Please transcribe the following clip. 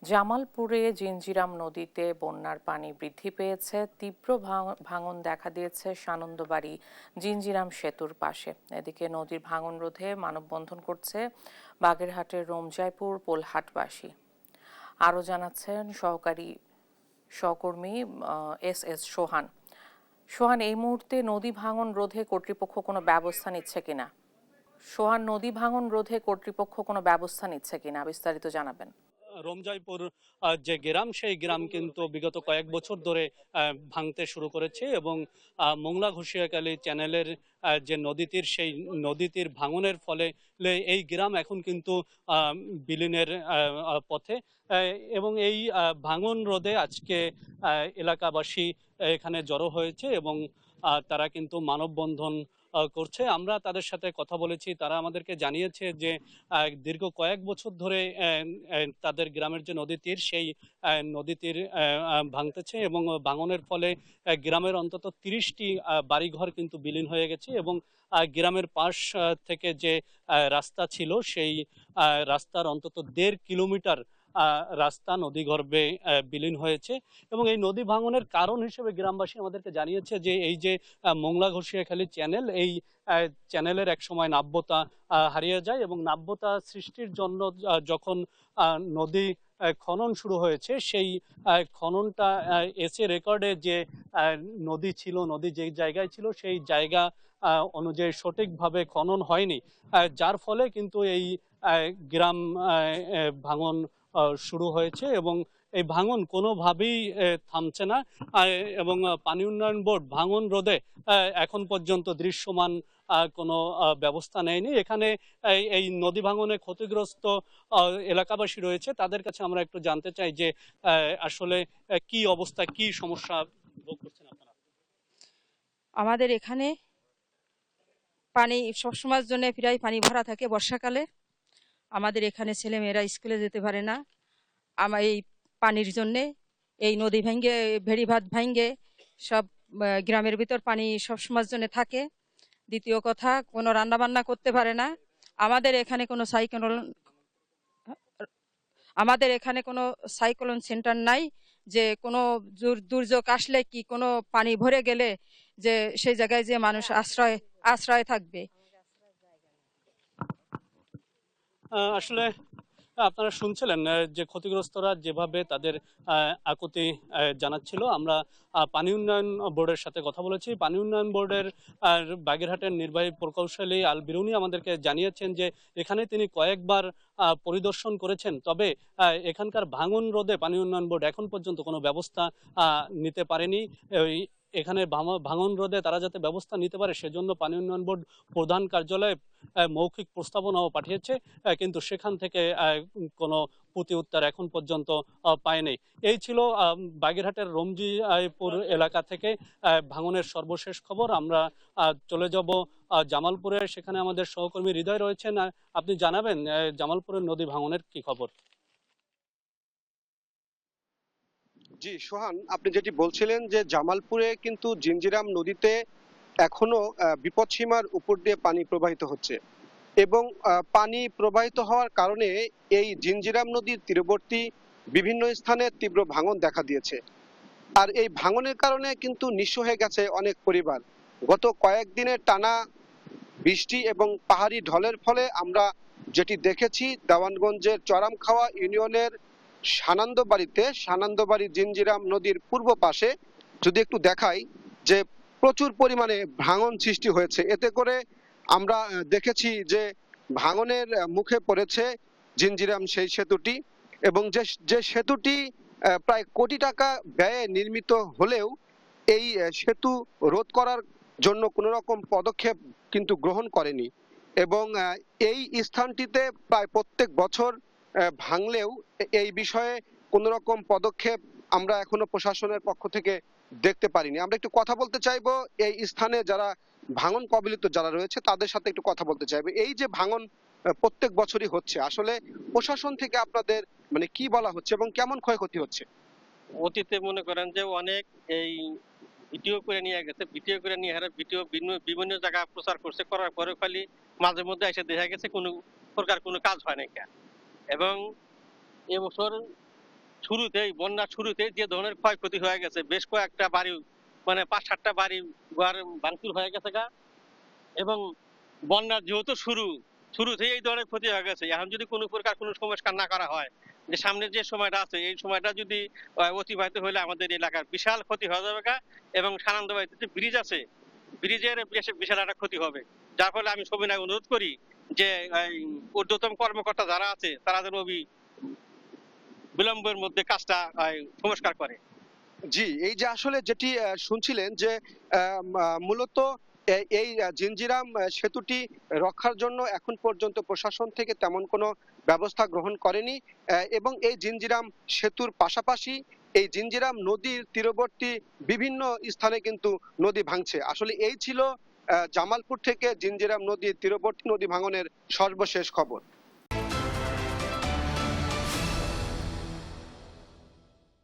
জামালপুরে জিঞ্জিরাম নদীতে বন্যার পানি বৃদ্ধি পেয়েছে। তীব্র ভাঙন দেখা দিয়েছে সানন্দবাড়ি জিঞ্জিরাম সেতুর পাশে। এদিকে নদীর ভাঙন রোধে মানববন্ধন করছে বাগেরহাটের রমজাইপুর পোলহাটবাসী। আরও জানাচ্ছেন সহকর্মী এস সোহান। সোহান, এই মুহূর্তে নদী ভাঙন রোধে কর্তৃপক্ষ কোনো ব্যবস্থা নিচ্ছে কিনা? সোহান, নদী ভাঙন রোধে কর্তৃপক্ষ কোনো ব্যবস্থা নিচ্ছে কিনা বিস্তারিত জানাবেন। রমজাইপুর যে গ্রাম, সেই গ্রাম কিন্তু বিগত কয়েক বছর ধরে ভাঙতে শুরু করেছে এবং মোংলা ঘুষিয়াখালী চ্যানেলের যে নদীতীর, সেই নদীতীর ভাঙনের ফলে এই গ্রাম এখন কিন্তু বিলীনের পথে। এবং এই ভাঙন রোধে আজকে এলাকাবাসী এখানে জড়ো হয়েছে এবং তারা কিন্তু মানববন্ধন করছে। আমরা তাদের সাথে কথা বলেছি, তারা আমাদেরকে জানিয়েছে যে দীর্ঘ কয়েক বছর ধরে তাদের গ্রামের যে নদী তীর, সেই নদী তীর ভাঙতেছে এবং ভাঙনের ফলে গ্রামের অন্তত 30টি বাড়িঘর কিন্তু বিলীন হয়ে গেছে এবং গ্রামের পাশ থেকে যে রাস্তা ছিল, সেই রাস্তার অন্তত 1.5 কিলোমিটার রাস্তা নদীগর্ভে বিলীন হয়েছে। এবং এই নদী ভাঙনের কারণ হিসেবে গ্রামবাসী আমাদেরকে জানিয়েছে যে এই যে মোংলা ঘষিয়াখালী চ্যানেল, এই চ্যানেলের একসময় নাব্যতা হারিয়ে যায় এবং নাব্যতা সৃষ্টির জন্য যখন নদী খনন শুরু হয়েছে, সেই খননটা এসে রেকর্ডে যে নদী ছিল, নদী যে জায়গায় ছিল, সেই জায়গা অনুযায়ী সঠিকভাবে খনন হয়নি, যার ফলে কিন্তু এই গ্রাম ভাঙন শুরু হয়েছে এবং এই ভাঙন কোনোভাবেই থামছে না। এবং পানি উন্নয়ন বোর্ড ভাঙন রোধে এখন পর্যন্ত দৃশ্যমান কোনো ব্যবস্থা নেয়নি। এখানে এই নদী ভাঙনে ক্ষতিগ্রস্ত এলাকাবাসী রয়েছে, তাদের কাছে আমরা একটু জানতে চাই যে আসলে কি অবস্থা, কি সমস্যা ভোগ করছেন আপনারা। আমাদের এখানে পানি সবসময়ের জন্য প্রায় পানি ভরা থাকে বর্ষাকালে। আমাদের এখানে ছেলেমেয়েরা স্কুলে যেতে পারে না আমার এই পানির জন্যে। এই নদী ভেঙে ভেড়িভাত ভেঙে সব গ্রামের ভিতর পানি সবসময়ের জন্য থাকে। দ্বিতীয় কথা, কোনো রান্নাবান্না করতে পারে না। আমাদের এখানে কোনো সাইক্লোন সেন্টার নাই, যে কোনো দুর্যোগ আসলে কি কোনো পানি ভরে গেলে যে সেই জায়গায় যে মানুষ আশ্রয় থাকবে। আসলে আপনারা শুনছিলেন যে ক্ষতিগ্রস্তরা যেভাবে তাদের আকুতি জানাচ্ছিল। আমরা পানি উন্নয়ন বোর্ডের সাথে কথা বলেছি। পানি উন্নয়ন বোর্ডের বাগেরহাটের নির্বাহী প্রকৌশলী আল বিরুনি আমাদেরকে জানিয়েছেন যে এখানে তিনি কয়েকবার পরিদর্শন করেছেন, তবে এখানকার ভাঙন রোধে পানি উন্নয়ন বোর্ড এখন পর্যন্ত কোনো ব্যবস্থা নিতে পারেনি। এখানে ভাঙন রোধে তারা যাতে ব্যবস্থা নিতে পারে, সেজন্য পানি উন্নয়ন বোর্ড প্রধান কার্যালয়ে মৌখিক প্রস্তাবনাও পাঠিয়েছে, কিন্তু সেখান থেকে কোনো প্রতি উত্তর এখন পর্যন্ত পায়নি। এই ছিল বাগেরহাটের রমজিপুর এলাকা থেকে ভাঙনের সর্বশেষ খবর। আমরা চলে যাব জামালপুরে, সেখানে আমাদের সহকর্মী হৃদয় রয়েছেন। আপনি জানাবেন জামালপুরের নদী ভাঙনের কি খবর? জি সোহান, আপনি যেটি বলছিলেন যে জামালপুরে কিন্তু জিঞ্জিরাম নদীতে এখনো বিপদসীমার উপর দিয়ে পানি প্রবাহিত হচ্ছে এবং পানি প্রবাহিত হওয়ার কারণে এই জিঞ্জিরাম নদীর তীরবর্তী বিভিন্ন স্থানে তীব্র ভাঙন দেখা দিয়েছে। আর এই ভাঙনের কারণে কিন্তু নিঃস্ব হয়ে গেছে অনেক পরিবার। গত কয়েকদিনের টানা বৃষ্টি এবং পাহাড়ি ঢলের ফলে আমরা যেটি দেখেছি, দেওয়ানগঞ্জের চরামখাওয়া ইউনিয়নের সানন্দবাড়ি জিঞ্জিরাম নদীর পূর্ব পাশে যদি একটু দেখাই, যে প্রচুর পরিমাণে ভাঙন সৃষ্টি হয়েছে। এতে করে আমরা দেখেছি যে ভাঙনের মুখে পড়েছে জিঞ্জিরাম সেই সেতুটি, এবং যে সেতুটি প্রায় কোটি টাকা ব্যয়ে নির্মিত হলেও এই সেতু রোধ করার জন্য কোনো রকম পদক্ষেপ কিন্তু গ্রহণ করেনি। এবং এই স্থানটিতে প্রায় প্রত্যেক বছর ভাঙলেও এই বিষয়ে কোনো রকম পদক্ষেপ আমরা এখনো প্রশাসনের পক্ষ থেকে দেখতে পারিনি। আমরা একটু কথা বলতে চাইবো এই স্থানে যারা ভাঙন কবলিত যারা রয়েছে তাদের সাথে একটু কথা বলতে চাইবো। এই যে ভাঙন প্রত্যেক বছরই হচ্ছে, আসলে প্রশাসন থেকে আপনাদের মানে কি বলা হচ্ছে এবং কেমন ক্ষয়ক্ষতি হচ্ছে? অতীতে মনে করেন যে অনেক এই ভিডিও করে নিয়ে গেছে, ভিডিও করে নিয়ে হারে ভিডিও বিভিন্ন জায়গায় প্রচার করছে, করার পরে খালি মাঝে মধ্যে এসে দেখা গেছে কোনো প্রকার কোনো কাজ হয় না। এবং এবছর শুরুতেই বন্যার শুরুতেই যে ধরনের ক্ষয়ক্ষতি হয়ে গেছে, বেশ কয়েকটা বাড়ি মানে ৫-৭টা বাড়ি ঘর ভাঙচুর হয়ে গেছে গা। এবং বন্যার যেহেতু শুরুতেই এই ধরনের ক্ষতি হয়ে গেছে, এখন যদি কোনো প্রকার কোনো সংস্কার না করা হয়, যে সামনের যে সময়টা আছে এই সময়টা যদি অতিবাহিত হলে আমাদের এলাকার বিশাল ক্ষতি হয়ে যাবে গা। এবং সানন্দবাড়িতে যে ব্রিজ আছে, ব্রিজের বিশাল একটা ক্ষতি হবে। যার ফলে আমি সবিনয় অনুরোধ করি যে এই ঊর্ধ্বতন কর্মকর্তা যারা আছে তারা যেন বিলম্বের মধ্যে কাজটা সংস্কার করে। জি, এই যে আসলে যেটি শুনছিলেন যে মূলত এই জিঞ্জিরাম সেতুটি রক্ষার জন্য এখন পর্যন্ত প্রশাসন থেকে তেমন কোনো ব্যবস্থা গ্রহণ করেনি, এবং এই জিঞ্জিরাম সেতুর পাশাপাশি এই জিঞ্জিরাম নদীর তীরবর্তী বিভিন্ন স্থানে কিন্তু নদী ভাঙছে। আসলে এই ছিল জামালপুর থেকে জিঞ্জিরাম নদীর তীরবর্তী নদী ভাঙনের সর্বশেষ খবর।